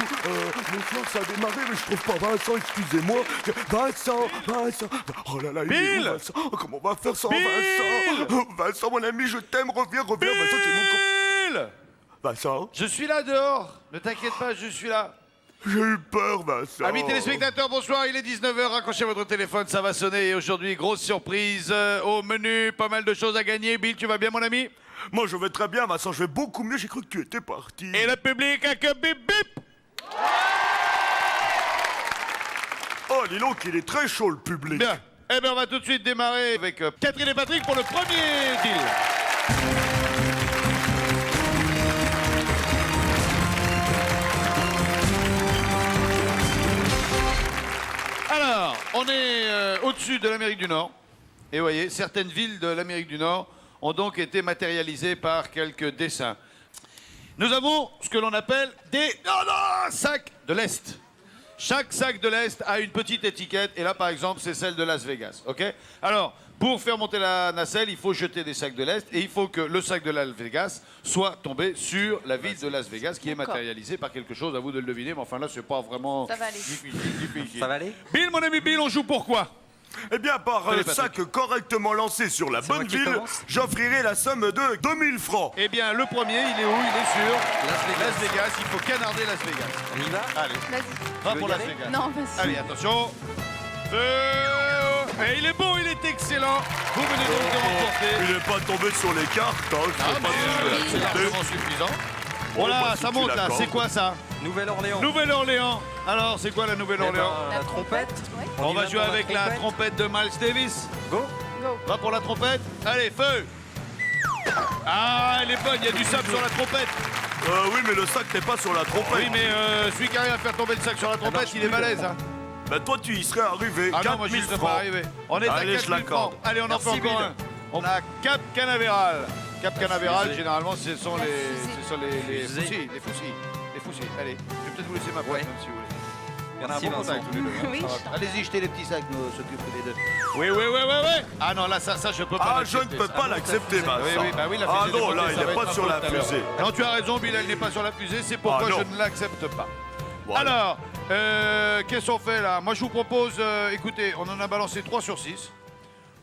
Bonsoir, ça a démarré, mais je trouve pas Vincent, excusez-moi. Vincent. Oh là là, il est Bill où, Vincent? Comment on va faire sans Bill Vincent? Vincent, mon ami, je t'aime, reviens. Vincent, c'est mon Bill Vincent, Je suis là dehors. Ne t'inquiète pas, je suis là. j'ai eu peur, Vincent. Amis téléspectateurs, bonsoir, il est 19h, raccrochez votre téléphone, ça va sonner. Et aujourd'hui, grosse surprise au menu, pas mal de choses à gagner. Bill, tu vas bien mon ami? Moi, je vais très bien, Vincent, je vais beaucoup mieux, j'ai cru que tu étais parti. Et le public a que bip bip. Oh, dis donc, il est très chaud, le public. Bien, eh bien on va tout de suite démarrer avec Catherine et Patrick pour le premier deal. Alors, on est au-dessus de l'Amérique du Nord. Et vous voyez, certaines villes de l'Amérique du Nord ont donc été matérialisées par quelques dessins. Nous avons ce que l'on appelle des sacs de l'Est. Chaque sac de l'Est a une petite étiquette. Et là, par exemple, c'est celle de Las Vegas. OK? Alors, pour faire monter la nacelle, il faut jeter des sacs de l'Est. Et il faut que le sac de Las Vegas soit tombé sur la ville de Las Vegas, qui est matérialisée par quelque chose. À vous de le deviner. Mais enfin, là, c'est pas vraiment Ça va aller. difficile. Ça va aller? Bill, mon ami Bill, on joue pour quoi? Eh bien, par Allez, un Patrick. sac correctement lancé sur la moi bonne qui ville, commence. j'offrirai la somme de 2000 francs. Eh bien, le premier, il est où? Il est sur Las Las Vegas. Il faut canarder Las Vegas. On y va? Allez, Vas-y. va veux pour y Las aller Vegas. Non, vas-y. Allez, attention. Et il est bon, il est excellent. Vous venez donc de remporter. Il n'est pas tombé sur les cartes, hein, je Ah, sais pas si je vais mais c'est l'accepter. largement suffisant. Bon, Voilà, bah, si ça tu monte là. l'accordes. C'est quoi ça? Nouvelle-Orléans. Nouvelle-Orléans. Alors, c'est quoi la Eh ben, Nouvelle-Orléans? la trompette. Ouais. On y va va jouer pour avec la trompette de Miles Davis. Go. Go. Va pour la trompette. Allez, feu. Ah, elle est bonne, il y a du sable sur la trompette. Oui, mais le sac n'est pas sur la trompette. Oui, mais celui qui arrive à faire tomber le sac sur la trompette, marche il est plus, balèze. Hein. Bah, toi, tu y serais arrivé. Ah non, moi je 4000 ne serais francs. pas arrivé. On est à Allez, 4 je 000 l'accorde. francs. Allez, on en fait Merci, encore Bill. un. On a Cap Canaveral. Cap Canaveral, fusée. généralement, ce sont La les fusée. fusils. Les fusils. Allez, je vais peut-être vous laisser ma place, Ouais. même si vous voulez. On a un Merci, bon Vincent. contact tous les deux. hein. Oui, Ça va. je t'en Allez-y, jetez les petits sacs, nous s'occupons les deux. Oui. Ah non, là, ça, je peux pas Ah, je ne l'accepter, peux ça. pas l'accepter, Vincent. Oui, bah oui, la fusée Ah non, démontée, là, ça il va n'est être pas ma sur faute la tout à l'heure. fusée. Non, tu as raison, Bill, elle n'est pas sur la fusée, c'est pourquoi Ah, non. je ne l'accepte pas. Voilà. Alors, qu'est-ce qu'on fait là? Moi, je vous propose, écoutez, on en a balancé 3 sur 6.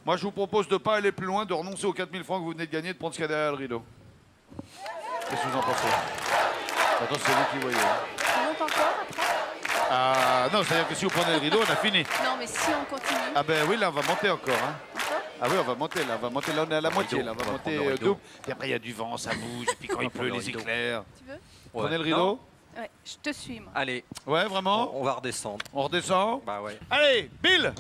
Moi, je vous propose de ne pas aller plus loin, de renoncer aux 4000 francs que vous venez de gagner, de prendre ce qu'il y a derrière le rideau. Qu'est-ce que vous en pensez? Attends, c'est vous qui voyez. hein. Ça monte encore après? Ah, non, c'est-à-dire que si vous prenez le rideau, on a fini. Non, mais si on continue. Ah ben oui, là, on va monter encore. Hein. Encore? Ah oui, on va monter là, là, on est à la moitié, là, on va on va monter prendre le rideau. double. Puis après, il y a du vent, ça bouge, et puis quand il va pleut, prendre le les rideau. éclairs. Tu veux? Prenez le Non. rideau? Ouais, je te suis, moi. Allez, Ouais, vraiment? on va redescendre. On redescend? Bah ouais. Allez, Bill!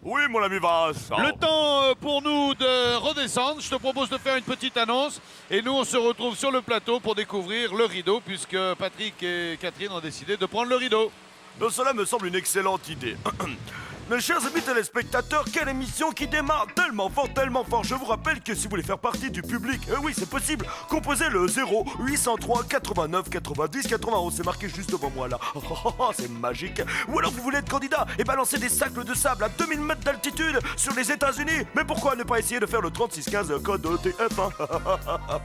Oui, mon ami Vincent. Le temps pour nous de redescendre. Je te propose de faire une petite annonce. Et nous, on se retrouve sur le plateau pour découvrir le rideau, puisque Patrick et Catherine ont décidé de prendre le rideau. Cela me semble une excellente idée. Mes chers amis téléspectateurs, quelle émission qui démarre tellement fort. Je vous rappelle que si vous voulez faire partie du public, oui, c'est possible. Composez le 0 803 89 90 91. C'est marqué juste devant moi là. C'est magique. Ou alors vous voulez être candidat et balancer des sacs de sable à 2000 mètres d'altitude sur les États-Unis. Mais pourquoi ne pas essayer de faire le 3615 code TF hein?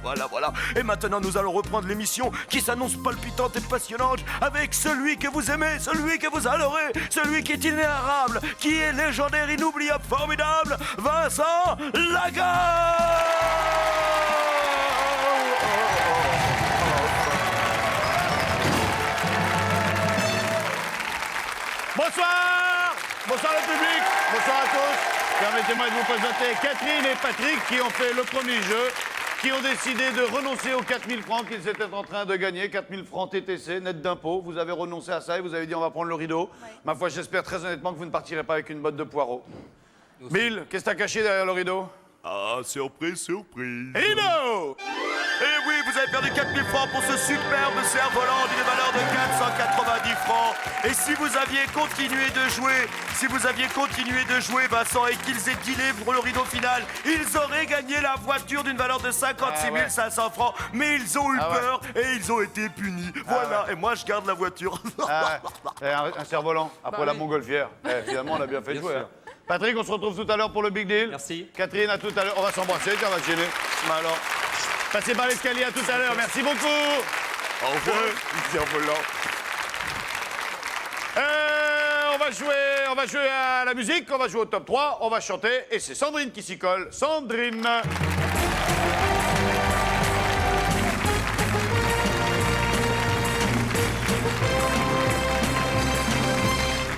Voilà. Et maintenant, nous allons reprendre l'émission qui s'annonce palpitante et passionnante avec celui que vous aimez, celui que vous adorez, celui qui est inénarrable, qui est légendaire, inoubliable, formidable, Vincent Lagare. Bonsoir le public, bonsoir à tous. Permettez-moi de vous présenter Catherine et Patrick qui ont fait le premier jeu, qui ont décidé de renoncer aux 4000 francs qu'ils étaient en train de gagner, 4000 francs TTC, net d'impôts. Vous avez renoncé à ça et vous avez dit on va prendre le rideau. Ouais. Ma foi, j'espère très honnêtement que vous ne partirez pas avec une botte de poireaux. Bill, qu'est-ce que t'as caché derrière le rideau? Ah, surprise. Rideau! Et oui, vous avez perdu 4000 francs pour ce superbe cerf-volant d'une valeur de 490 francs. Et si vous aviez continué de jouer, Vincent, et qu'ils aient dealé pour le rideau final, ils auraient gagné la voiture d'une valeur de 56 500 francs. Mais ils ont eu peur et ils ont été punis. Voilà, et moi je garde la voiture. Un cerf-volant, après la montgolfière. Finalement, on a bien fait de jouer. Hein. Patrick, on se retrouve tout à l'heure pour le Big Deal. Merci. Catherine, à tout à l'heure. On va s'embrasser, tiens, on va se gêner. Bah alors, passez par l'escalier, à tout à l'heure. Merci beaucoup. Au revoir. Cerf-volant. on va jouer à la musique, on va jouer au top 3, on va chanter, et c'est Sandrine qui s'y colle. Sandrine.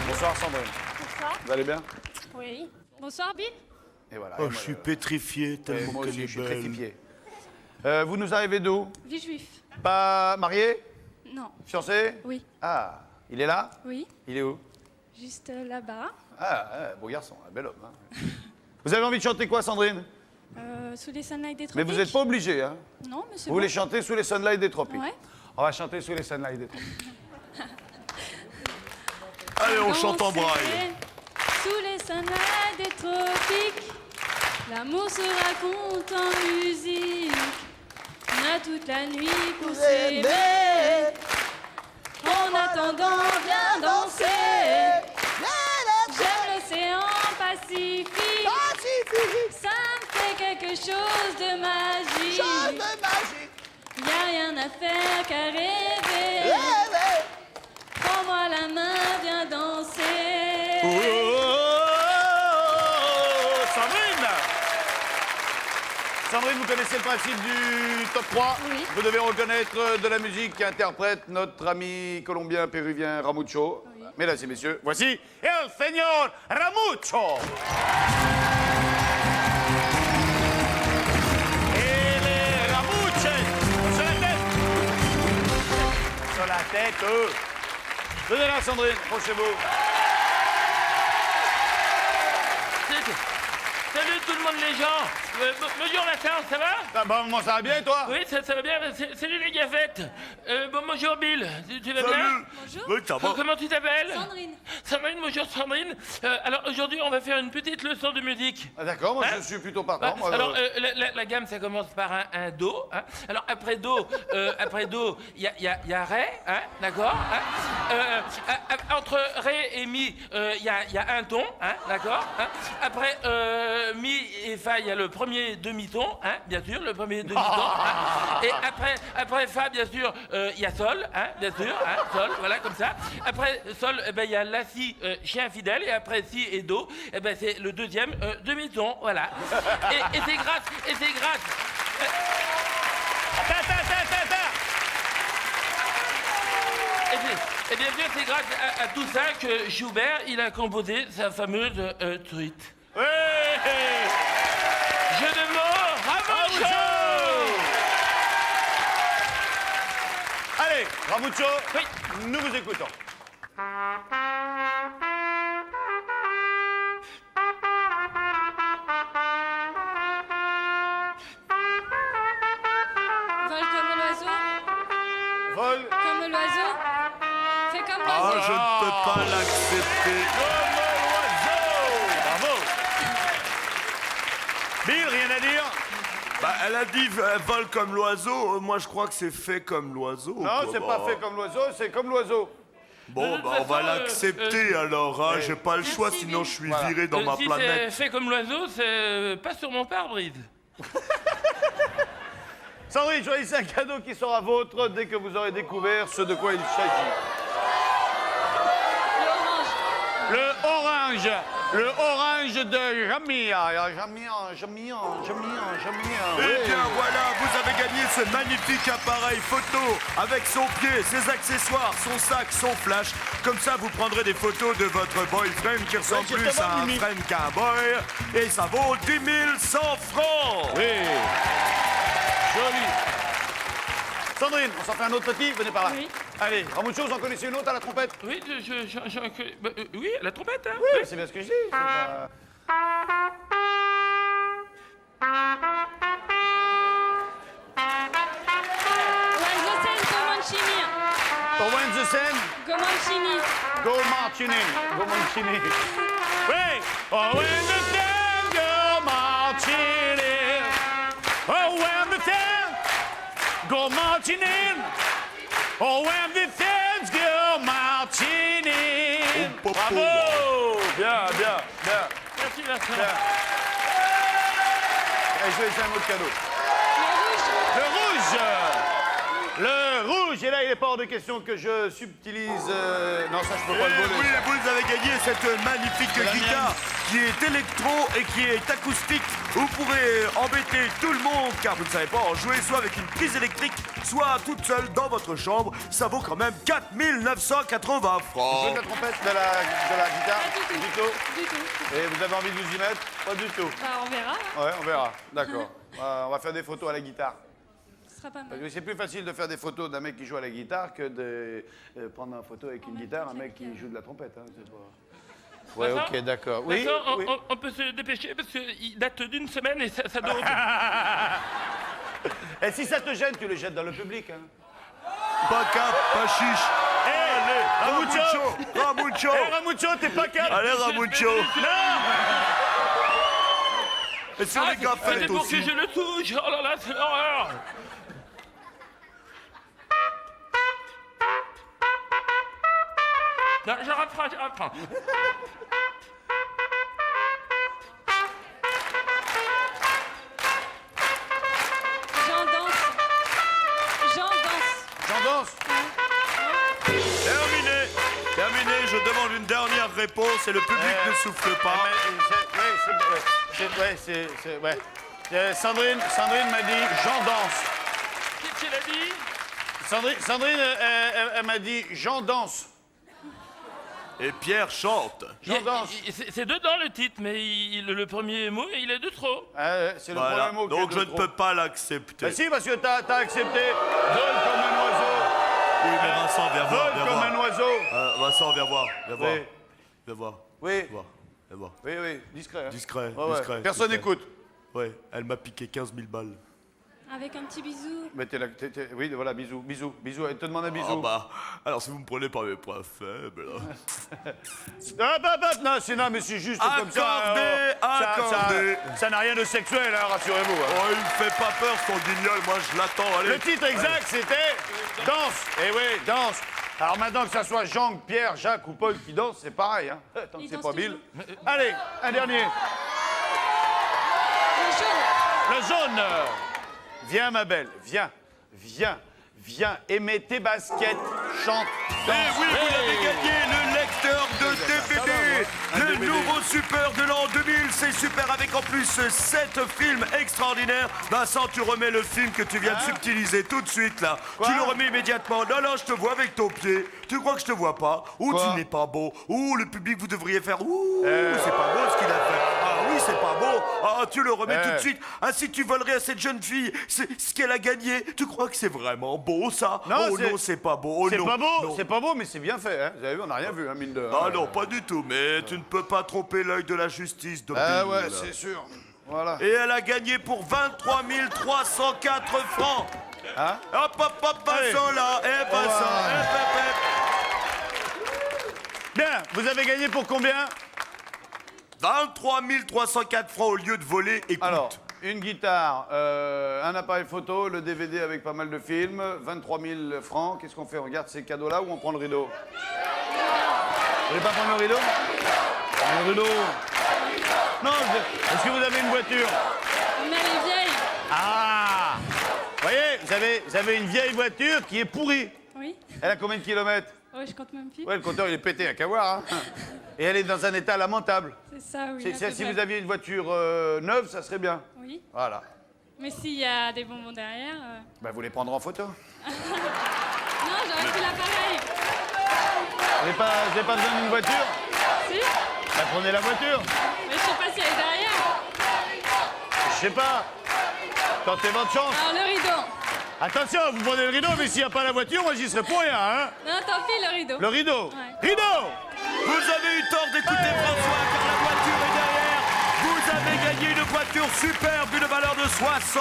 Bonsoir Sandrine. Bonsoir. Vous allez bien? Oui. Bonsoir, Bill. Et voilà. Oh, je suis pétrifié tellement moi qu'elle aussi, est je suis belle. pétrifié. Vous nous arrivez d'où? Villejuif. Pas marié? Non. Fiancé? Oui. Ah, il est là? Oui. Il est où? Juste là-bas. Ah, beau garçon, un bel homme. Hein. Vous avez envie de chanter quoi, Sandrine? Sous les sunlight des Mais tropiques. vous n'êtes pas obligé, hein? Non, mais c'est Vous bon. voulez chanter sous les sunlights des tropiques? Ouais. On va chanter sous les sunlights des tropiques. Allez, on chante en Danser braille. Sous les sunlight des tropiques, l'amour se raconte en musique. On a toute la nuit pour s'aimer. En attendant, viens danser. J'aime l'océan Pacifique. Ça me fait quelque chose de magique. Y a rien à faire qu'à rêver. Prends-moi la main, viens danser. Sandrine! Sandrine, vous connaissez le principe du top 3? Oui. Vous devez reconnaître de la musique qui interprète notre ami colombien péruvien Ramucho. Oui. Mesdames et messieurs, voici El Señor Ramucho! Et les Ramuches! Sur la tête! Sur la tête! Venez-là, Sandrine, approchez-vous. Salut tout le monde les gens. Bonjour Vincent, ça va? Ah, bah, moi, ça va bien, et toi? Oui, ça va bien. Salut les gafettes. Bonjour Bill, tu vas bien? Salut. Bonjour. Oui, ça va. Comment tu t'appelles? Sandrine. Sandrine, bonjour Sandrine. Alors aujourd'hui on va faire une petite leçon de musique. Ah, d'accord, moi, Hein? je suis plutôt partant. moi, Alors la gamme ça commence par un Do. Hein? Alors après Do, il y a Ré, hein? D'accord? Hein? Entre Ré et Mi, il y a un ton, hein? D'accord? Hein? Après Mi et Fa, il y a le premier demi-ton, hein? Bien sûr, le premier demi-ton. Hein? Et après Fa, bien sûr, il y a Sol, hein? Bien sûr, hein? Sol, voilà comme ça. Après Sol, eh ben, il y a La, Si, chien fidèle, et après Si et Do, eh ben, c'est le deuxième demi-ton, voilà. Et c'est grâce. Et bien sûr, c'est grâce à tout ça que Schubert, il a composé sa fameuse truite. Ouais. Jeu de mots, Ramucho! Allez, Ramucho, Oui. nous vous écoutons. Vole comme l'oiseau. Vol. Comme l'oiseau. Fais comme Ah, l'oiseau. je ne peux pas l'accepter. Comme l'oiseau. Bravo. Bill, rien à dire? Bah, elle a dit vole comme l'oiseau. Moi, je crois que c'est fait comme l'oiseau. Non, quoi. c'est pas fait comme l'oiseau, c'est comme l'oiseau. Bon, De bah, toute on va façon, l'accepter alors. Hein. J'ai pas le choix, Merci, sinon Bill. je suis Voilà. viré dans ma Si planète. c'est fait comme l'oiseau, c'est pas sur mon pare-brise. Sandrine, choisissez un cadeau qui sera vôtre dès que vous aurez découvert ce de quoi il s'agit. L'orange. Le orange de Jamia. Jamia. Eh bien voilà, vous avez gagné ce magnifique appareil photo avec son pied, ses accessoires, son sac, son flash. Comme ça, vous prendrez des photos de votre boyfriend qui ressemble j'ai plus tellement à un mimi. friend qu'un boy. Et ça vaut 10 100 francs. Oui. Joli. Sandrine, on s'en fait un autre petit, venez par là. Oui. Allez, Ramucho, vous en connaissez une autre à la trompette? Oui, oui, la trompette, hein? Oui, c'est bien ce que je dis. c'est pas- When the sun, go Mancini. Pour When the Sen, Go Mancini. go marching. Go marching. Oui. Oh, when the Sen, go marching. Oh, when the Sen, go marching in. Oh, when the Sens go marching in. Oh, popo. Bravo. Bien. Merci Vincent. Bien. Et je vais laisser un autre cadeau. Le rouge. Le rouge. Le rouge. rouge. Et là, il est pas hors de question que je subtilise... Non, ça, je peux pas le voler. Oui, vous avez gagné cette magnifique la guitare qui est électro et qui est acoustique. Vous pourrez embêter tout le monde car vous ne savez pas en jouer soit avec une prise électrique, soit toute seule dans votre chambre. Ça vaut quand même 4 980 Vous francs. jouez de la trompette, de la guitare? Pas du tout. Du tout. Du tout. Et vous avez envie de vous y mettre? Pas du tout. Bah, on verra. Ouais, on verra. D'accord. On va faire des photos à la guitare. Ce sera pas Parce mal. que c'est plus facile de faire des photos d'un mec qui joue à la guitare que de prendre une photo avec une guitare, un mec qui joue de la trompette. Hein, c'est pas... Ouais, Vincent, ok, d'accord. Oui, Vincent, oui. on peut se dépêcher parce qu'il date d'une semaine et ça doit... Et si ça te gêne, tu le jettes dans le public. Hein. Pas cap, pas chiche. Allez, Ramucho! Ramucho. Hé, Ramucho, t'es pas cap! Allez, Ramucho. Et sur les c'est gaffettes pour aussi. que je le touche. Oh là là, c'est l'horreur. Non, je reprends. Jean danse. Jean danse. J'en danse! Terminé, je demande une dernière réponse et le public ne souffle pas. Sandrine m'a dit Jean danse. Qu'est-ce qu'elle a dit? Sandrine, elle m'a dit Jean danse. Et Pierre chante. Jean danse. C'est dedans le titre, mais le premier mot, il est de trop. C'est le Voilà. premier mot qui Donc est je de ne trop. peux pas l'accepter. Mais si, parce que t'as accepté. Vole comme un oiseau. Oui, mais Vincent, viens voir, Vole viens comme voir. un oiseau. Vincent, viens voir, viens voir. Oui. Viens voir, Oui. viens voir, viens voir. Oui, discret. Hein. Discret, Ouais, ouais. discret. Personne discret. n'écoute. Ouais, elle m'a piqué 15 000 balles. Avec un petit bisou. Mais t'es là, oui, voilà, bisous. Elle te demande un bisou. Ah bah, alors si vous me prenez par mes points faibles... Non, mais c'est juste comme ça. Accordé. Ça n'a rien de sexuel, hein, rassurez-vous. Hein. Oh, il me fait pas peur, son guignol, moi je l'attends, allez. Le titre exact, c'était Danse. Eh oui, danse. Alors maintenant que ça soit Jean, Pierre, Jacques ou Paul qui dansent, c'est pareil. Hein. Tant que Ils c'est dansent pas Bill. toujours. Allez, un dernier. Le jaune. Le jaune. Viens, ma belle, viens. Et mets tes baskets, chante, danse. Eh oui, vous avez gagné le lecteur de DVD. Le DVD. nouveau super de l'an 2000, c'est super avec en plus 7 films extraordinaires. Vincent, tu remets le film que tu viens de subtiliser tout de suite là. Quoi Tu le remets immédiatement. Non, je te vois avec ton pied. Tu crois que je te vois pas? Ou Quoi tu n'es pas beau? Ou le public, vous devriez faire ouh, c'est pas beau ce qu'il a fait. Ah oui, c'est pas beau. Ah, tu le remets tout de suite. Ainsi, tu volerais à cette jeune fille ce qu'elle a gagné. Tu crois que c'est vraiment beau ça? Non, oh c'est- non, c'est pas beau. Oh, C'est non, pas beau, non. c'est pas beau, mais c'est bien fait. Hein. Vous avez vu, on n'a rien vu, hein, mine de. Ah non, pas du tout, mais tu ne peux pas tromper l'œil de la justice de Ah Bill. ouais, c'est sûr. Voilà. Et elle a gagné pour 23 304 francs. Hein? Hop, Allez. Vincent là, Vincent, Voilà. hop. Bien, vous avez gagné pour combien? 23 304 francs au lieu de voler, écoute. Alors, une guitare, un appareil photo, le DVD avec pas mal de films, 23 000 francs. Qu'est-ce qu'on fait? On regarde ces cadeaux-là ou on prend le rideau? Vous voulez pas prendre le rideau? Le rideau. Non, est-ce que vous avez une voiture? Mais elle est vieille. Ah! Vous voyez, vous avez une vieille voiture qui est pourrie. Oui. Elle a combien de kilomètres? Oh, je compte même plus. Ouais, le compteur il est pété, à qu'à voir. Hein. Et elle est dans un état lamentable. C'est ça, oui. à peu Si près. vous aviez une voiture neuve, ça serait bien. Oui. Voilà. Mais s'il y a des bonbons derrière. Bah, vous les prendrez en photo. Non, j'aurais pris l'appareil. Vous n'avez pas besoin d'une voiture? Si. Bah, prenez la voiture. Mais je sais pas si elle est derrière. Je sais pas. Tentez votre chance. Alors, le rideau. Attention, vous prenez le rideau, mais s'il n'y a pas la voiture, moi j'y serai pour rien, hein. Non, tant pis, le rideau. Le rideau. Ouais. Rideau. Vous avez eu tort d'écouter François, car la voiture est derrière. Vous avez gagné une voiture superbe d'une valeur de 300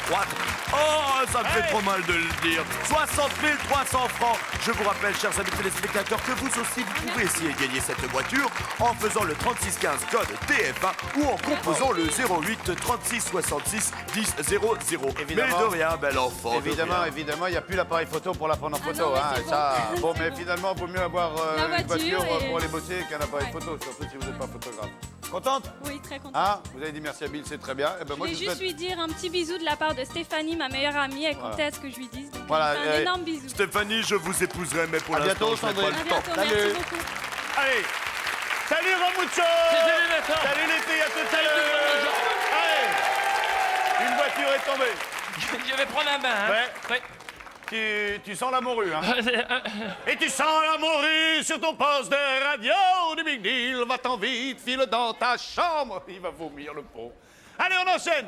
francs. Oh, ça me fait trop mal de le dire. 60 300 francs. Je vous rappelle, chers amis téléspectateurs, que vous aussi, vous pouvez essayer de gagner cette voiture en faisant le 3615 code TF1 ou en composant le 08 36 66 10 00. Évidemment. Mais de rien, bel enfant. de Évidemment, rien. il n'y a plus l'appareil photo pour la prendre en photo. non, mais hein, c'est ça, bon, mais finalement, il vaut mieux avoir La une voiture voiture et- pour aller bosser qu'un appareil Ouais. photo, surtout si vous n'êtes pas photographe. Contente? Oui, très contente. Ah, vous avez dit merci à Bill, c'est très bien. Eh ben, Je moi, voulais je juste souhaite... lui dire un petit bisou de la part de Stéphanie, ma meilleure amie. Elle comptait à ce que je lui dise. Donc, Voilà, un énorme bisou. Stéphanie, je vous épouserai, mais pour À l'instant, bientôt, je n'ai pas Sandrine. À le temps. bientôt, Salut. merci beaucoup. Allez, salut Ramucho. Salut, Nathan. Salut les filles, à tout à l'heure. Allez, une voiture est tombée. Je vais prendre un bain. Hein. Ouais. Tu sens la morue, hein? Ouais. Et tu sens la morue sur ton poste de radio du Big Deal. Va-t'en vite, file dans ta chambre. Il va vomir le pot. Allez, on enchaîne.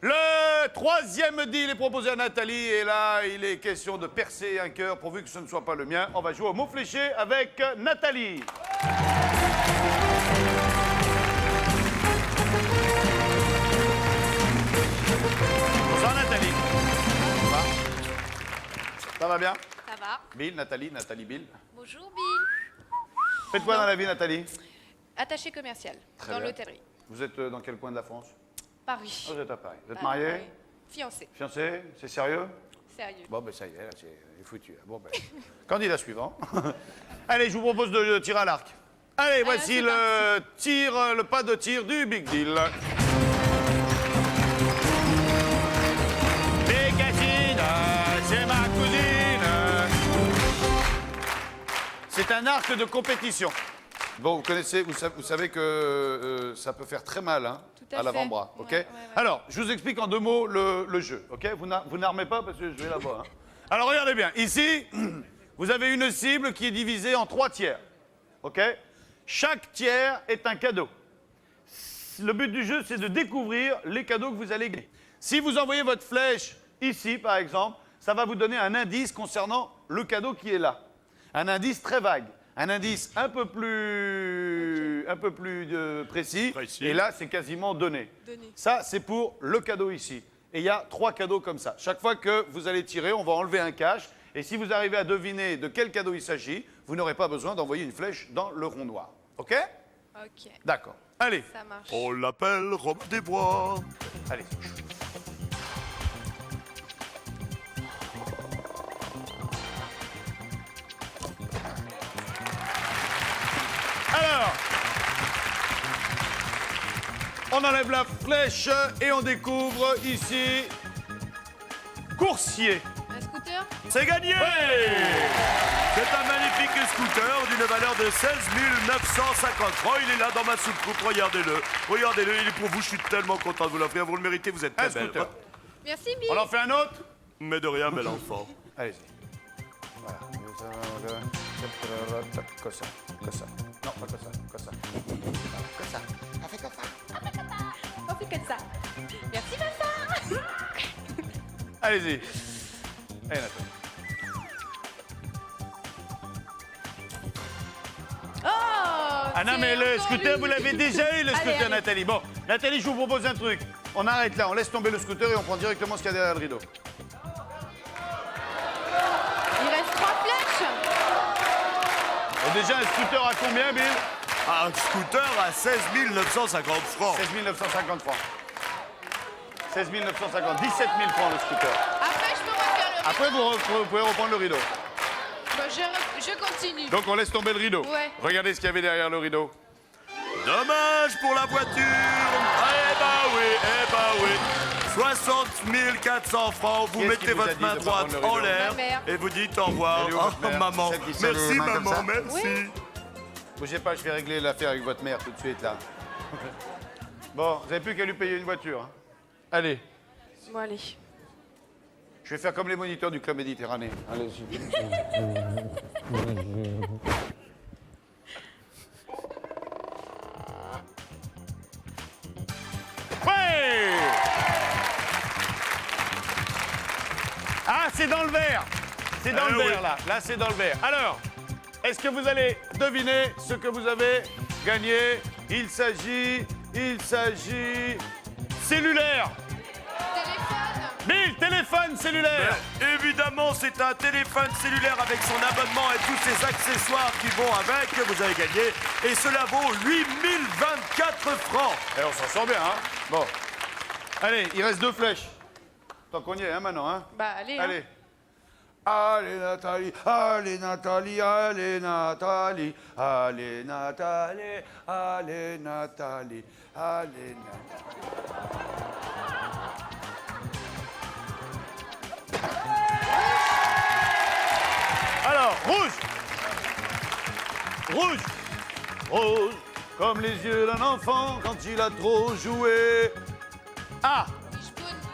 Le troisième deal est proposé à Nathalie. Et là, il est question de percer un cœur pourvu que ce ne soit pas le mien. On va jouer au mot fléché avec Nathalie. Bonsoir Nathalie. Ça va? Ça va bien? Ça va. Bill, Nathalie, Bill. Bonjour Bill. Faites quoi dans la vie, Nathalie? Attaché commercial Très dans bien. l'hôtellerie. Vous êtes dans quel coin de la France? Paris. Ah, vous êtes à Paris. Vous êtes Ah, marié? Paris. Fiancé. Fiancé? C'est sérieux? Sérieux. Bon, ben ça y est, là, c'est foutu. Bon, ben, candidat suivant. Allez, je vous propose de tirer à l'arc. Allez, voici c'est le pas de tir du Big Deal. Bécassine, c'est ma cousine. C'est un arc de compétition. Bon, vous savez que ça peut faire très mal, hein, Tout à à fait. l'avant-bras, ok? Ouais. Alors, je vous explique en 2 mots le jeu, ok? Vous n'armez pas parce que je vais là-bas. Hein. Alors, regardez bien. Ici, vous avez une cible qui est divisée en 3 tiers, ok? Chaque tiers est un cadeau. Le but du jeu, c'est de découvrir les cadeaux que vous allez gagner. Si vous envoyez votre flèche ici, par exemple, ça va vous donner un indice concernant le cadeau qui est là. Un indice très vague. Un indice un peu plus précis. Et là, c'est quasiment donné. Ça, c'est pour le cadeau ici. Et il y a 3 cadeaux comme ça. Chaque fois que vous allez tirer, on va enlever un cache. Et si vous arrivez à deviner de quel cadeau il s'agit, vous n'aurez pas besoin d'envoyer une flèche dans le rond noir. OK? Ok. D'accord. Allez. Ça marche. On l'appelle Robin des Bois. Allez. Alors, on enlève la flèche et on découvre ici coursier. Un scooter? C'est gagné. C'est un magnifique scooter d'une valeur de 16 950 francs. Il est là dans ma soucoupe, regardez-le. Regardez-le, il est pour vous, je suis tellement content de vous l'offrir. Vous le méritez, vous êtes très Un belle. scooter. Merci Bill. On en fait un autre? Mais de rien, bel enfant. Allez-y. Voilà. Comme ça. Comme ça. Non, pas comme ça. Comme ça. Comme ça. On fait comme ça. Merci Vincent. Allez-y. Allez, Nathalie. Oh. Ah non, c'est mais le encore scooter, lui. vous l'avez déjà eu, le Allez, scooter, allez. Nathalie. Bon, Nathalie, je vous propose un truc. On arrête là, on laisse tomber le scooter et on prend directement ce qu'il y a derrière le rideau. Il reste 3 flèches. Et déjà, un scooter à combien, Bill? Un scooter à 16 950 francs. 16 950 francs. 16 950, 17 000 francs le scooter. Après, je peux refaire le Après, vous pouvez reprendre le rideau. Bon, je continue. Donc, on laisse tomber le rideau. Ouais. Regardez ce qu'il y avait derrière le rideau. Dommage pour la voiture. Eh bah oui. 60 400 francs. Vous Qui est-ce mettez qui vous a votre dit main de droite prendre le en rideau? l'air Ma mère. et vous dites au revoir. Elle est où, votre Oh, mère? maman. Celle qui se lève Merci, les mains comme maman. ça? Merci. Bougez pas, je vais régler l'affaire avec votre mère tout de suite, là. Bon, vous n'avez plus qu'à lui payer une voiture. Hein. Allez, Bon, allez. je vais faire comme les moniteurs du Club Méditerranée. Allez-y. Ouais! Ah, c'est dans le verre. C'est dans Eh le oui. verre, là. Là, c'est dans le verre. Alors, est-ce que vous allez deviner ce que vous avez gagné? Il s'agit cellulaire. Téléphone. Bill, téléphone cellulaire. Évidemment, c'est un téléphone cellulaire avec son abonnement et tous ses accessoires qui vont avec. Vous avez gagné. Et cela vaut 8 024 francs. Et on s'en sort bien, hein? Bon. Allez, il reste 2 flèches. Tant qu'on y est, hein, maintenant, hein? Bah, allez. hein. Allez. Allez Nathalie, allez Nathalie, allez Nathalie, allez Nathalie, allez Nathalie, allez Nathalie. Alors, rouge. Rouge. Rose, comme les yeux d'un enfant quand il a trop joué. Ah,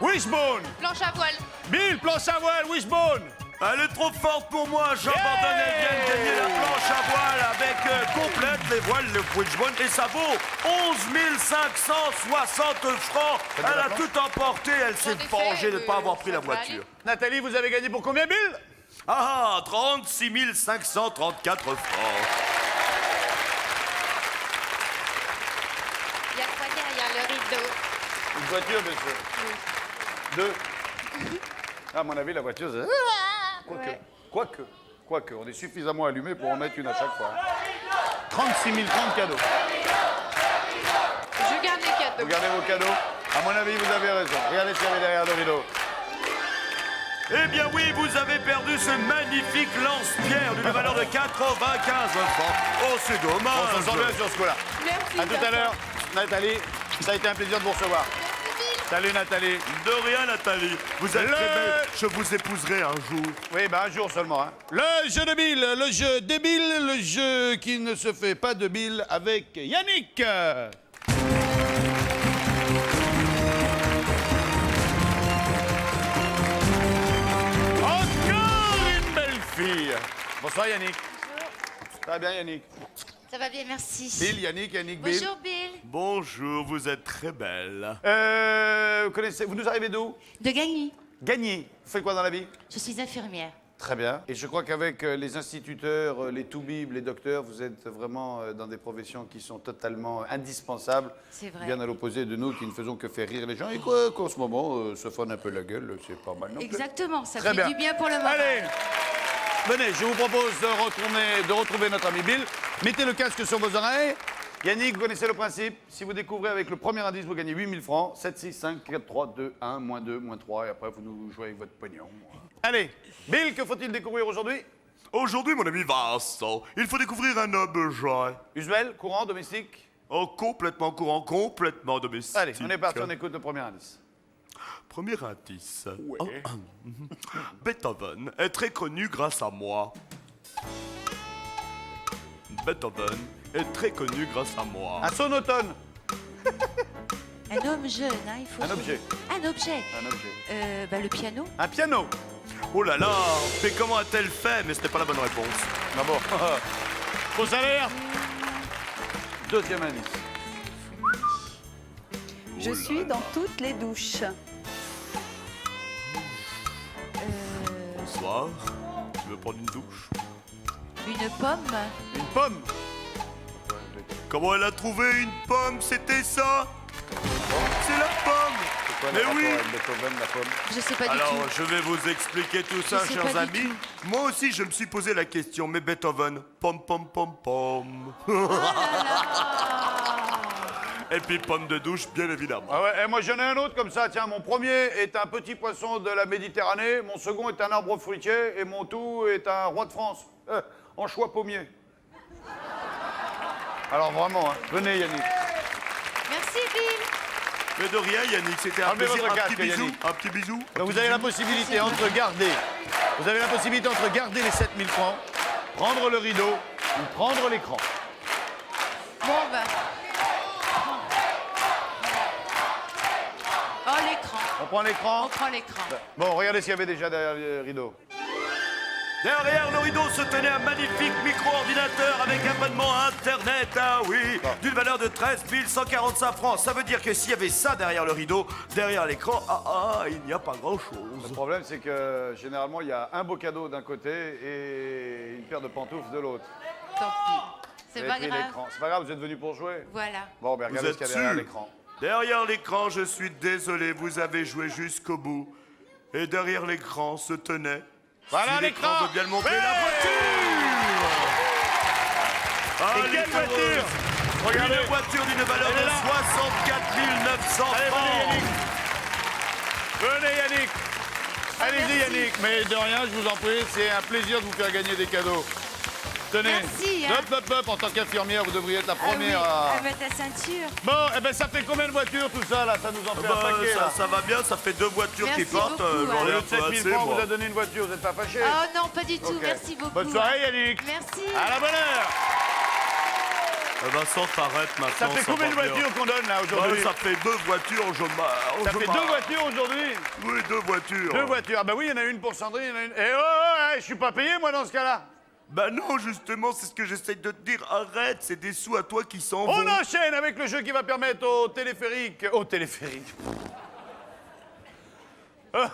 Wishbone. Wishbone. Planche à voile. Bill, planche à voile, Wishbone. Elle est trop forte pour moi, j'abandonne, elle vient de gagner la planche à voile avec complète les voiles, le wishbone, et ça vaut 11 560 francs. Elle a tout emporté, elle s'est effet, vengée de ne pas avoir pris la ça va voiture. Nathalie, vous avez gagné pour combien, Bill? Ah, 36 534 francs. Il y a quoi derrière le rideau? Une voiture, bien sûr. Deux. À mon avis, la voiture, c'est... Quoique, on est suffisamment allumé pour en mettre une à chaque fois. 36 000 francs de cadeaux. Je garde les cadeaux. Vous gardez vos cadeaux. À mon avis, vous avez raison. Regardez ce qu'il y avait derrière le rideau. Eh bien oui, vous avez perdu ce magnifique lance-pierre d'une valeur de 95 francs. Oh, c'est dommage. On s'en sent bien sur ce coup-là. Merci. À tout à l'heure, Nathalie. Ça a été un plaisir de vous recevoir. Salut, Nathalie. De rien, Nathalie. Vous êtes très belle. Je vous épouserai un jour. Oui, ben un jour seulement. Hein. Le jeu de Bill, le jeu débile, le jeu qui ne se fait pas de Bill avec Yannick. Encore une belle fille. Bonsoir, Yannick. Ça va bien, Yannick? Ça va bien, merci. Bill, Yannick, Bill. Bonjour Bill. Bonjour, vous êtes très belle. Vous nous arrivez d'où? De Gagny. Gagny. Vous faites quoi dans la vie? Je suis infirmière. Très bien. Et je crois qu'avec les instituteurs, les toubibs, les docteurs, vous êtes vraiment dans des professions qui sont totalement indispensables. C'est vrai. Bien à l'opposé de nous qui ne faisons que faire rire les gens et quoi qu'en ce moment se fondent un peu la gueule, c'est pas mal non plus. Exactement, ça Très fait bien. du bien pour le moral. Allez, venez, je vous propose de retrouver notre ami Bill. Mettez le casque sur vos oreilles. Yannick, vous connaissez le principe. Si vous découvrez avec le premier indice, vous gagnez 8000 francs. 7, 6, 5, 4, 3, 2, 1, moins 2, moins 3. Et après, vous nous jouez avec votre pognon. Allez, Bill, que faut-il découvrir aujourd'hui? Aujourd'hui, mon ami Vincent, il faut découvrir un objet. Usuel, courant, domestique? Oh, complètement courant, complètement domestique. Allez, on est parti, on écoute le premier indice. Premier indice. Beethoven est très connu grâce à moi. Beethoven est très connu grâce à moi. Un sonotone. Un homme jeune, hein, il faut... Un objet. Un objet. Un objet. Le piano. Un piano. Oh là là, mais comment a-t-elle fait? Mais c'était pas la bonne réponse. Ah bon. Faux salaire. Deuxième indice. Je suis dans toutes les douches. Bonsoir. Tu veux prendre une douche? Une pomme. Une pomme. Comment elle a trouvé une pomme? C'était ça? C'est la pomme! Quoi, Mais le rapport oui. avec Beethoven, la pomme? Je sais pas du Alors, tout. je vais vous expliquer tout ça, sais chers pas du amis. Moi aussi, je me suis posé la question, mais Beethoven, pom pom pom pom. Et puis pomme de douche, bien évidemment. Ah ouais, et moi j'en ai un autre comme ça. Tiens, mon premier est un petit poisson de la Méditerranée, mon second est un arbre fruitier et mon tout est un roi de France. En choix pommier. Alors vraiment, hein. Venez Yannick. Merci Bill. Mais de rien, Yannick, c'était un Enlevez plaisir. votre Un casque, petit bisou, Yannick. un petit bisou. Donc vous avez la possibilité entre garder. Vous avez la possibilité entre garder les 7000 francs, prendre le rideau ou prendre l'écran. Bon ben. Oh l'écran. On prend l'écran. On prend l'écran. Bon, regardez ce qu'il y avait déjà derrière le rideau. Derrière le rideau se tenait un magnifique micro-ordinateur avec abonnement à Internet, ah oui, d'une valeur de 13 145 francs. Ça veut dire que s'il y avait ça derrière le rideau, derrière l'écran, il n'y a pas grand-chose. Le problème, c'est que généralement, il y a un beau cadeau d'un côté et une paire de pantoufles de l'autre. Tant pis. C'est Vous pas avez pris grave. l'écran. C'est pas grave, vous êtes venu pour jouer. Voilà. Bon, ben regardez Vous ce qu'il y a êtes derrière sûr? l'écran. Derrière l'écran, je suis désolé, vous avez joué jusqu'au bout. Et derrière l'écran se tenait... Voilà si l'écran. veut bien le montrer, Ouais. la voiture. Et elle quelle est heureuse. voiture? Regardez. Une voiture d'une valeur Elle est de là. 64 900 Allez, francs. venez Yannick. Venez Yannick. Allez-y, merci. Yannick. Mais de rien, je vous en prie, c'est un plaisir de vous faire gagner des cadeaux. Tenez. Merci, hein. Hop. En tant qu'infirmière, vous devriez être la Ah oui, première à... ah bah ta ceinture. Bon, eh ben, ça fait combien de voitures, tout ça, là? Ça nous en fait un paquet, là. ça va bien, ça fait 2 voitures Merci qui partent. beaucoup, j'en Au ai lieu un de peu 7 000 assez, francs, on moi. vous a donné une voiture, vous n'êtes pas fâchés? Oh non, pas du tout, Ok. merci beaucoup. Bonne soirée, Yannick. Merci. À la bonne heure. Vincent, t'arrêtes maintenant. Ça fait combien de va bien. voitures qu'on donne, là, aujourd'hui? Ça fait 2 voitures, Ça fait 2 voitures aujourd'hui? Oui, 2 voitures. 2 voitures. Ah bah oui, il y en a une pour Sandrine, il y en a une... Eh oh, je suis pas payé, moi, dans ce cas-là. Bah non, justement, c'est ce que j'essaye de te dire. Arrête, c'est des sous à toi qui s'en vont. On enchaîne avec le jeu qui va permettre au téléphérique...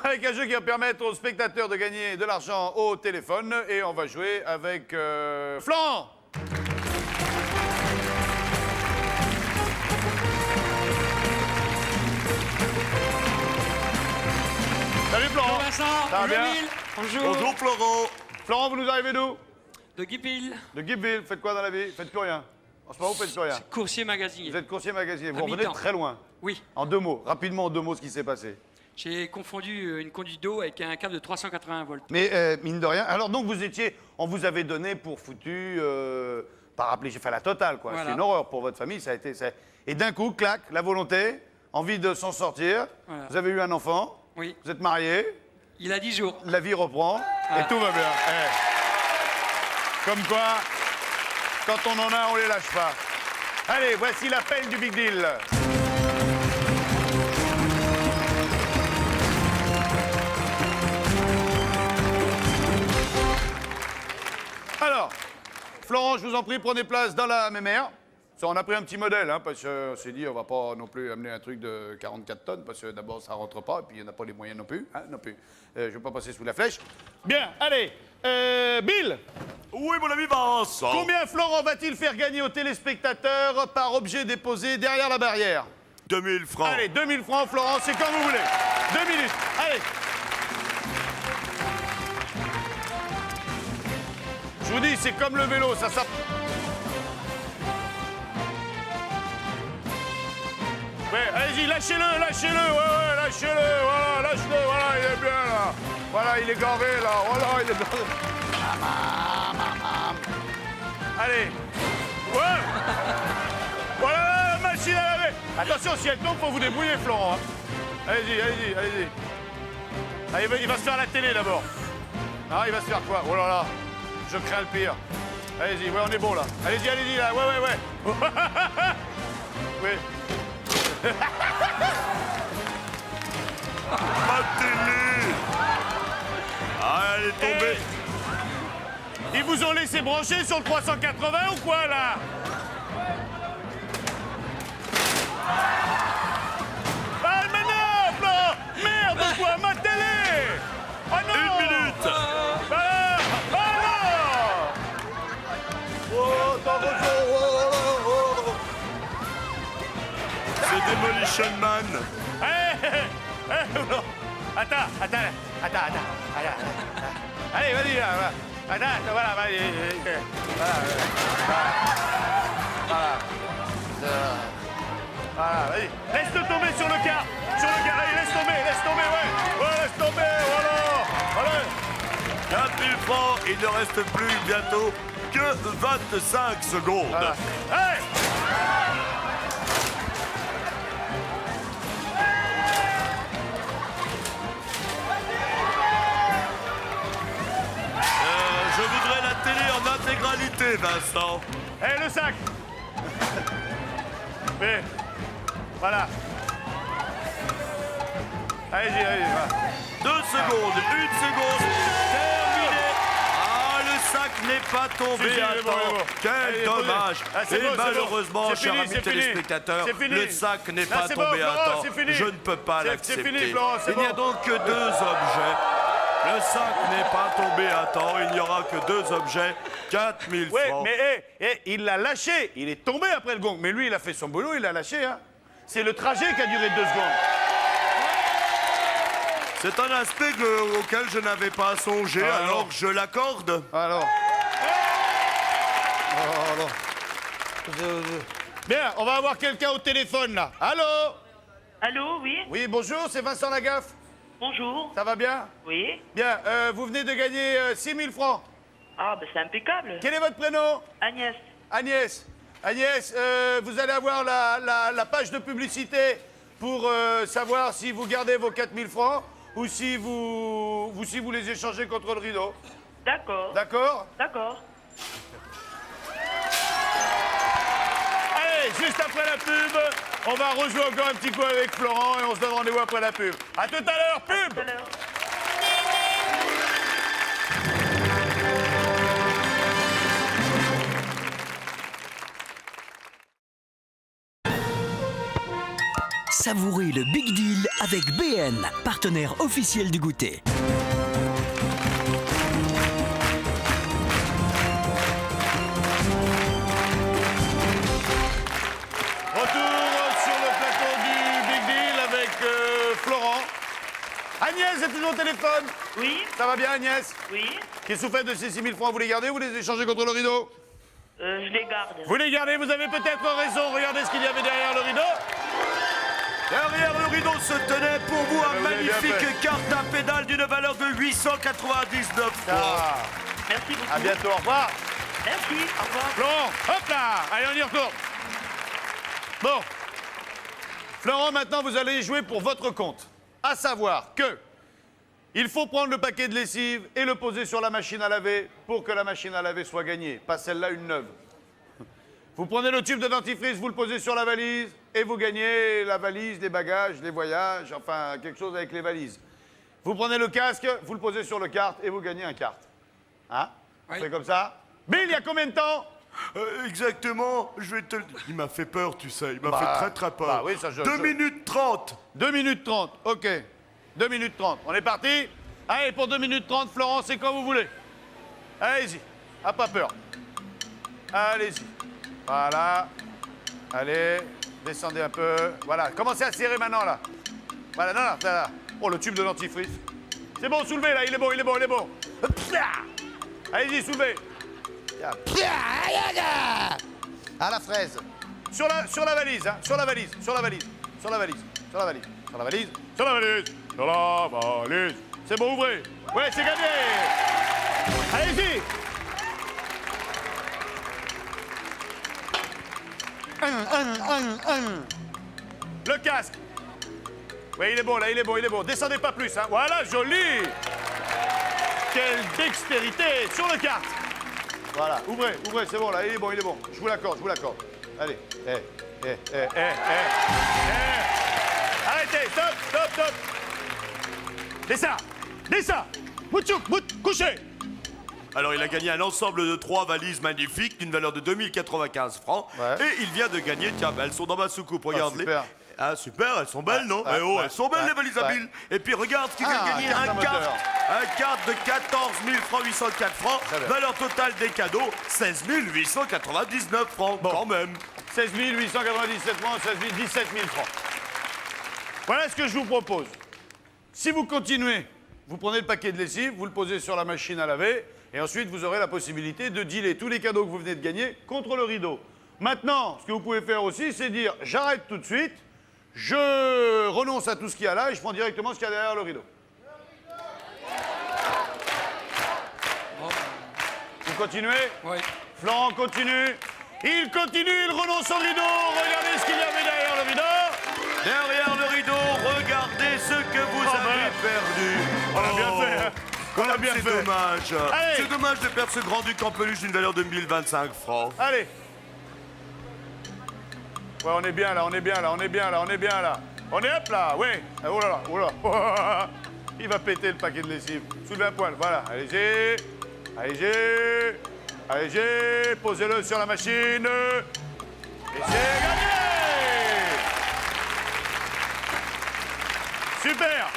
Avec un jeu qui va permettre aux spectateurs de gagner de l'argent au téléphone. Et on va jouer avec Florent. Salut Florent. Vincent, Ça va bien? Bonjour. Bonjour Florent. Florent, vous nous arrivez d'où? De Guipil, De Guipville. Faites quoi dans la vie? Faites plus rien. En ce moment, vous faites plus rien. coursier magasinier. Vous êtes coursier magasinier. Vous À revenez mi-temps. très loin. Oui, En 2 mots. Rapidement, en 2 mots, ce qui s'est passé. j'ai confondu une conduite d'eau avec un câble de 380 volts. Mais mine de rien, alors donc vous étiez, on vous avait donné pour foutu, paraplégique, enfin la totale quoi. Voilà. C'est une horreur pour votre famille, ça a été. Et d'un coup, clac, la volonté, envie de s'en sortir. Voilà. Vous avez eu un enfant, Oui, vous êtes marié, il a 10 jours. la vie reprend Ah. et tout va bien. Comme quoi, quand on en a, on les lâche pas. Allez, voici l'appel du Big Deal. Alors, Florent, je vous en prie, prenez place dans la mémère. Ça, on a pris un petit modèle, hein, parce qu'on s'est dit, on va pas non plus amener un truc de 44 tonnes, parce que d'abord, ça rentre pas, et puis il n'y en a pas les moyens non plus. Hein, non plus. Je vais pas passer sous la flèche. Bien, allez. Bill, Oui, mon ami Vincent. combien Florent va-t-il faire gagner aux téléspectateurs par objet déposé derrière la barrière? 2000 francs. Allez, 2000 francs, Florent, c'est quand vous voulez. 2 minutes, allez. Je vous dis, c'est comme le vélo, ça. Ouais, allez-y, lâchez-le, ouais, lâchez-le, voilà, lâchez-le, voilà, il est bien là. Voilà, il est garé là, voilà, il est garé. Allez, ouais. Voilà la machine à laver. Attention, si elle tombe, faut vous débrouiller, Florent. Hein. Allez-y. Allez, il va se faire la télé d'abord. Ah, il va se faire quoi? Oh là là, je crains le pire. Allez-y, ouais, on est bon là. Allez-y, là, ouais. Oui. Ma télé. Ah, elle est tombée. Ils vous ont laissé brancher sur le 380 ou quoi là? Ah, mais non, Florent! Merde, quoi, ma télé! Oh non! 1 minute. Ah, oh non! Oh, C'est Demolition Man. Non. Attends. Allez, vas-y, là. Attends, voilà, vas-y. Voilà, vas-y. Laisse-le tomber sur le car. Allez, laisse tomber, ouais. Ouais, laisse tomber, voilà. 4000 francs, il ne reste plus bientôt que 25 secondes. Voilà. Hey! Je voudrais la télé en intégralité, Vincent. Le sac. Mais, voilà. Allez-y, voilà. 2 secondes, 1 seconde, terminé. Ah, le sac n'est pas tombé Si, à il est bon, temps. il est bon. Quel Allez, dommage. posez. Ah, c'est Et bon, c'est bon. malheureusement, C'est chers fini, amis c'est fini. téléspectateurs, C'est fini. le sac n'est Là, pas c'est bon, tombé à Florent, temps. c'est fini. Je ne peux pas C'est l'accepter. fini, Florent, c'est Il n'y a bon. donc que 2 objets. Le sac n'est pas tombé à temps. Il n'y aura que 2 objets. 4000 Ouais, francs. mais il l'a lâché. Il est tombé après le gong. Mais lui, il a fait son boulot, il l'a lâché. Hein. C'est le trajet qui a duré 2 secondes. C'est un aspect auquel je n'avais pas songé, Ah, alors non. je l'accorde. Alors. Bien, on va avoir quelqu'un au téléphone là. Allô? Allô, oui? Oui, bonjour, c'est Vincent Lagaffe. Bonjour. Ça va bien? Oui. Bien, vous venez de gagner 6 000 francs. Ah, ben c'est impeccable. Quel est votre prénom? Agnès. Agnès. Agnès, vous allez avoir la page de publicité pour savoir si vous gardez vos 4 000 francs ou si vous les échangez contre le rideau. D'accord. D'accord? D'accord. Allez, juste après la pub, on va rejouer encore un petit coup avec Florent et on se donne rendez-vous après la pub. À tout à l'heure, pub! Tout à l'heure. Savourez le Big Deal avec BN, partenaire officiel du goûter. Retour sur le plateau du Big Deal avec Florent. Agnès est toujours au téléphone. Oui. Ça va bien, Agnès? Oui. Qu'est-ce que vous faites de ces 6 000 francs? Vous les gardez ou vous les échangez contre le rideau? Je les garde. Vous les gardez, vous avez peut-être raison. Regardez ce qu'il y avait derrière le rideau. Derrière le rideau se tenait pour vous un Vous avez bien magnifique carte à pédale d'une valeur de 899 francs. Ah, Merci beaucoup. à bientôt, au revoir. Merci. Au revoir. Florent, hop là. Allez, on y retourne. Bon. Florent, maintenant, vous allez jouer pour votre compte. À savoir que il faut prendre le paquet de lessive et le poser sur la machine à laver pour que la machine à laver soit gagnée. Pas celle-là, une neuve. Vous prenez le tube de dentifrice, vous le posez sur la valise et vous gagnez la valise, les bagages, les voyages, enfin quelque chose avec les valises. Vous prenez le casque, vous le posez sur le kart et vous gagnez un kart. Hein? Oui. C'est comme ça? Bill, il y a combien de temps? Exactement, je vais te le dire. Il m'a fait peur, tu sais. Il m'a Bah, fait très très peur. bah oui, ça, 2 minutes 30. 2 minutes 30, ok. 2 minutes 30. On est parti? Allez, pour 2 minutes 30, Florent, c'est quand vous voulez. Allez-y, à pas peur. Allez-y. Voilà. Allez, descendez un peu. Voilà, commencez à serrer maintenant, là. Voilà, non, non, là. Oh, le tube de dentifrice. C'est bon, soulevez, là, il est bon, il est bon, il est bon. Allez-y, soulevez. À la fraise. Sur la valise, hein, sur la valise, sur la valise, sur la valise, sur la valise, sur la valise, sur la valise, sur la valise. C'est bon, ouvrez. Ouais, c'est gagné. Allez-y. Le casque. Oui, il est bon, là, il est bon, il est bon. Descendez pas plus, hein. Voilà, joli. Quelle dextérité. Sur le kart. Voilà, ouvrez, ouvrez, c'est bon, là, il est bon, il est bon. Je vous l'accorde, je vous l'accorde. Allez, Arrêtez, stop, stop, stop. Descends, descends. Moutchouk, couchez. Alors, il a gagné un ensemble de 3 valises magnifiques d'une valeur de 2095 francs. Ouais. Et il vient de gagner, tiens, bah, elles sont dans ma soucoupe, regarde-les. super. Ah, super, elles sont belles, non? ouais, Eh oh, ouais, elles sont belles, ouais, les valises à ouais. Bill. Et puis, regarde ce qu'il vient de Ah, gagner, carte à moteur. un carte de 14 000 francs 804 francs. Très bien. Valeur totale des cadeaux, 16 899 francs, quand même. 16 897 francs, 17 000 francs. Voilà ce que je vous propose. Si vous continuez, vous prenez le paquet de lessive, vous le posez sur la machine à laver, et ensuite vous aurez la possibilité de dealer tous les cadeaux que vous venez de gagner contre le rideau. Maintenant, ce que vous pouvez faire aussi, c'est dire j'arrête tout de suite, je renonce à tout ce qu'il y a là et je prends directement ce qu'il y a derrière le rideau. Vous continuez? Oui. Florent continue. Il continue, il renonce au rideau. Regardez ce qu'il y avait derrière le rideau. Derrière le rideau, regardez ce que vous avez perdu. On a bien fait, hein. On a bien C'est fait. dommage. Allez. C'est dommage de perdre ce grand-duc en peluche d'une valeur de 1025 francs. Allez. Ouais, on est bien là, on est bien là, on est bien là, on est bien là. On est hop là, ouais. Oh là là, oh là. Il va péter le paquet de lessive. Soulevez un poil, voilà. Allez-y. Allez-y. Allez-y. Posez-le sur la machine. Et c'est gagné. Super.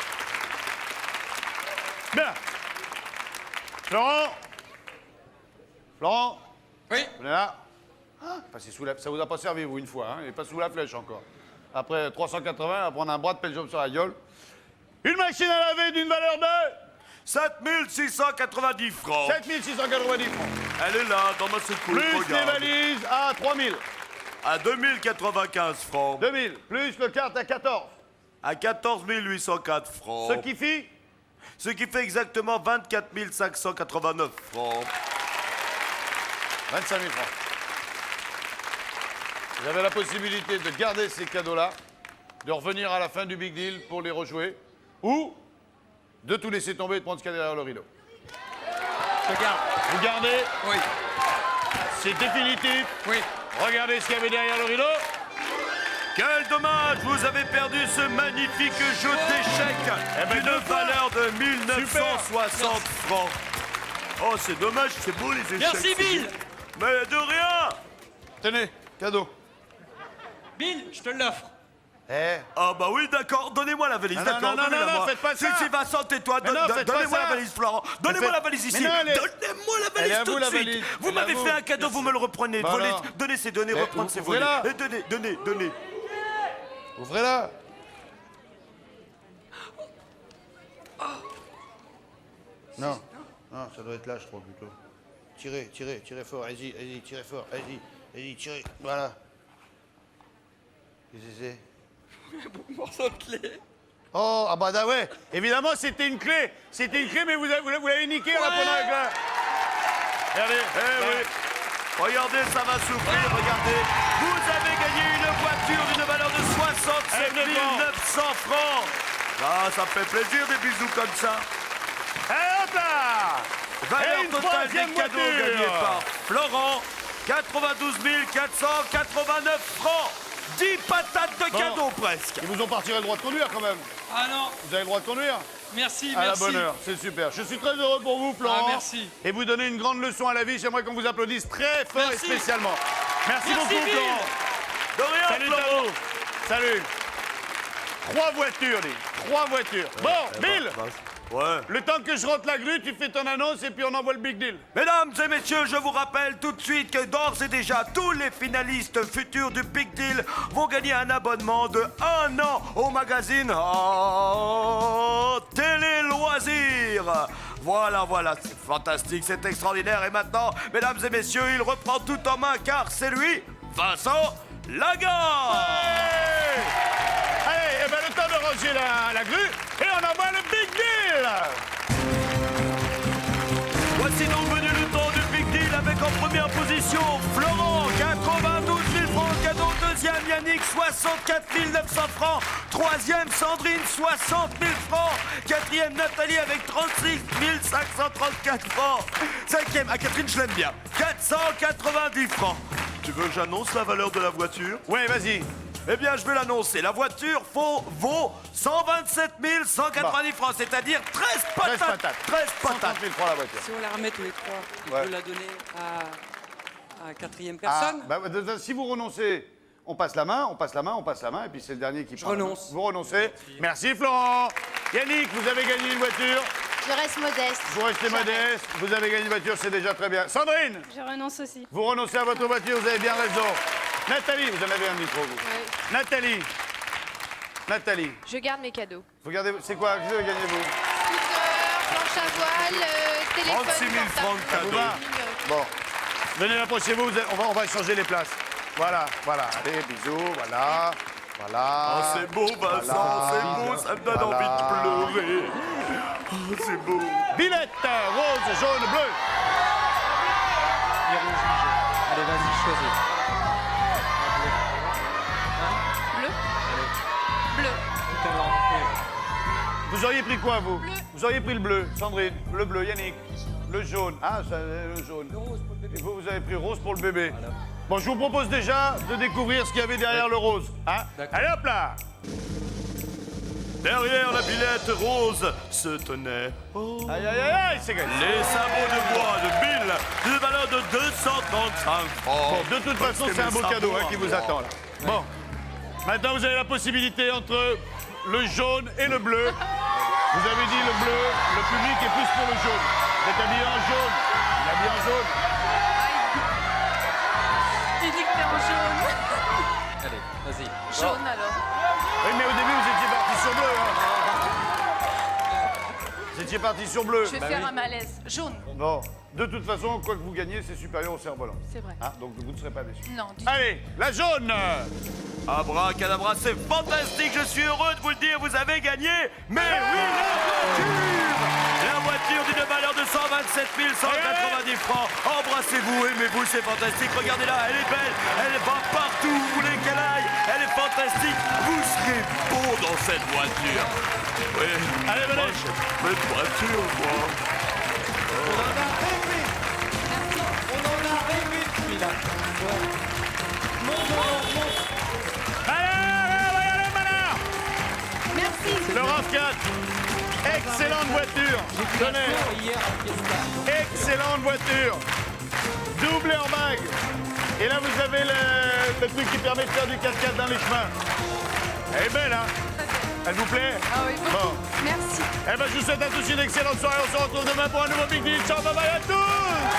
Bien. Florent. Florent. Oui. Venez là. Passez sous la... Ça vous a pas servi, vous, une fois, hein? Il est pas sous la flèche encore. Après 380, à prendre un bras de pelle-job sur la gueule. Une machine à laver d'une valeur de 7 690 francs. 7 690 francs. Elle est là, dans ma secoupe, Plus les regarde. valises à 3 000. À 2095 francs. 2 000. Plus le carte à 14. à 14 804 francs. Ce qui fait exactement 24 589 francs. 25 000 francs. Vous avez la possibilité de garder ces cadeaux-là, de revenir à la fin du Big Deal pour les rejouer, ou de tout laisser tomber et de prendre ce qu'il y a derrière le rideau. Je garde. Vous gardez? Oui. C'est définitif? Oui. Regardez ce qu'il y avait derrière le rideau. Quel dommage, vous avez perdu ce magnifique jeu d'échecs d'une valeur de 1960 francs. Oh, c'est dommage, c'est beau les échecs. Merci, Bill. Mais de rien. Tenez, cadeau. Bill, je te l'offre. Ah bah oui, d'accord, donnez-moi la valise, d'accord, donnez-la moi. Faites pas ça. Si, Vincent, tais-toi, donnez-moi la valise, Florent. Donnez-moi la valise ici. Donnez-moi la valise tout de suite. Vous m'avez fait un cadeau, vous me le reprenez. Donnez ces données, reprenez ces volets. Donnez. Ouvrez-la. Non, ça doit être là, je crois, plutôt. Tirez fort, allez-y, tirez fort, allez-y, tirez, voilà. Qu'est-ce que c'est? Un morceau de clé. Oh, ah bah ouais, évidemment, c'était une clé, mais vous l'avez niqué en la prenant avec la... Regardez, oui. Regardez, ça va souffrir, regardez. Vous avez gagné une voiture d'une valeur de 67 900 francs. Ah, ça fait plaisir, des bisous comme ça. Allez, hop là. Valeur totale des cadeaux gagnés par Florent, 92 489 francs. 10 patates de cadeaux presque. Ils vous ont pas retiré le droit de conduire quand même. Ah non. Vous avez le droit de conduire? Merci, À merci. la bonne heure, c'est super. Je suis très heureux pour vous, Florent. Ah, merci. Et vous donner une grande leçon à la vie. J'aimerais qu'on vous applaudisse très fort Merci. et spécialement. Merci beaucoup, Bill. Florent. De rien, Salut, Florent. Taro. Salut. 3 voitures, dis. 3 voitures. Bon, Bill, Ouais. le temps que je rentre la grue, tu fais ton annonce et puis on envoie le Big Deal. Mesdames et messieurs, je vous rappelle tout de suite que d'ores et déjà, tous les finalistes futurs du Big Deal vont gagner un abonnement de 1 an au magazine Télé Loisirs. Voilà, c'est fantastique, c'est extraordinaire. Et maintenant, mesdames et messieurs, il reprend tout en main car c'est lui, Vincent Lagarde. Allez, eh ben, le temps de ranger la grue et on envoie le Big Deal. Voici donc venu le temps du Big Deal avec en première position Florent, 92 000 francs cadeau. Deuxième, Yannick, 64 900 francs. Troisième, Sandrine, 60 000 francs. Quatrième, Nathalie avec 36 534 francs. Cinquième, Catherine, je l'aime bien, 490 francs. Tu veux que j'annonce la valeur de la voiture? Ouais, vas-y. Eh bien, je vais l'annoncer. La voiture vaut 127 190 francs, c'est-à-dire 13 patates. 13 130 patates. 000 francs la voiture. Si on la remet tous les trois, on Ouais. peut la donner à quatrième personne. Si vous renoncez, on passe la main, et puis c'est le dernier qui prend. renonce. Vous renoncez. Merci Florent. Yannick, vous avez gagné une voiture. Je reste modeste. Vous restez modeste. Vous avez gagné une voiture, c'est déjà très bien. Sandrine, Je renonce aussi. vous renoncez à votre voiture, vous avez bien raison. Nathalie, vous en avez un micro, vous. Oui. Nathalie, Je garde mes cadeaux. vous regardez, c'est quoi que vous avez gagné, vous? Scooter, planche à voile, téléphone. 36 000 francs de portable. cadeaux. Bon, venez approchez-vous, on va échanger les places. Voilà. Allez, bisous, voilà. Oh, c'est beau, Vincent, c'est beau, ça me donne envie de pleurer. Oh, c'est beau. Billette, rose, jaune, bleu. Allez, vas-y, choisis. Bleu. Vous auriez pris quoi, vous? Vous auriez pris le bleu, Sandrine. Le bleu, Yannick. Le jaune. Ah, ça, le jaune. Et vous avez pris rose pour le bébé. Bon, je vous propose déjà de découvrir ce qu'il y avait derrière le rose. Hein? Allez, hop là! Derrière la billette rose se tenait Aïe, c'est gagné. les sabots de bois de Bill d'une valeur de 235 francs. Bon, de toute façon, c'est un beau cadeau qui vous attend, là. Bon, maintenant, vous avez la possibilité entre le jaune et le bleu. Vous avez dit le bleu, le public est plus pour le jaune. Vous êtes habillé en jaune. Il est habillé en jaune. Tu dis que t'es en jaune. Allez, vas-y. Jaune alors. Oui, mais au début, vous étiez parti sur bleu. Hein. Vous étiez parti sur bleu. Je vais faire un malaise. Jaune. Bon, de toute façon, quoi que vous gagnez, c'est supérieur au cerf-volant. C'est vrai. Hein, donc vous ne serez pas déçus. Non, du Allez, la jaune. Abracadabra, c'est fantastique, je suis heureux de vous le dire, vous avez gagné. Mais oui, la voiture d'une valeur de 127 190 francs. Embrassez-vous, aimez-vous, c'est fantastique. Regardez-la, elle est belle, elle va partout où vous voulez qu'elle aille. Elle est fantastique, vous serez beau dans cette voiture. Oui. Allez, venez. Moi, j'aime cette voiture, moi. Allez, malin. Merci. Le RAV4. Excellente voiture. Tenez. Excellente voiture. Double airbag. Et là, vous avez le truc qui permet de faire du 4x4 dans les chemins. Elle est belle, hein? Elle vous plaît? Ah oui, beaucoup. Bon. Merci. Eh ben, je vous souhaite à tous une excellente soirée. On se retrouve demain pour un nouveau Big Deal. Ciao, bye bye à tous!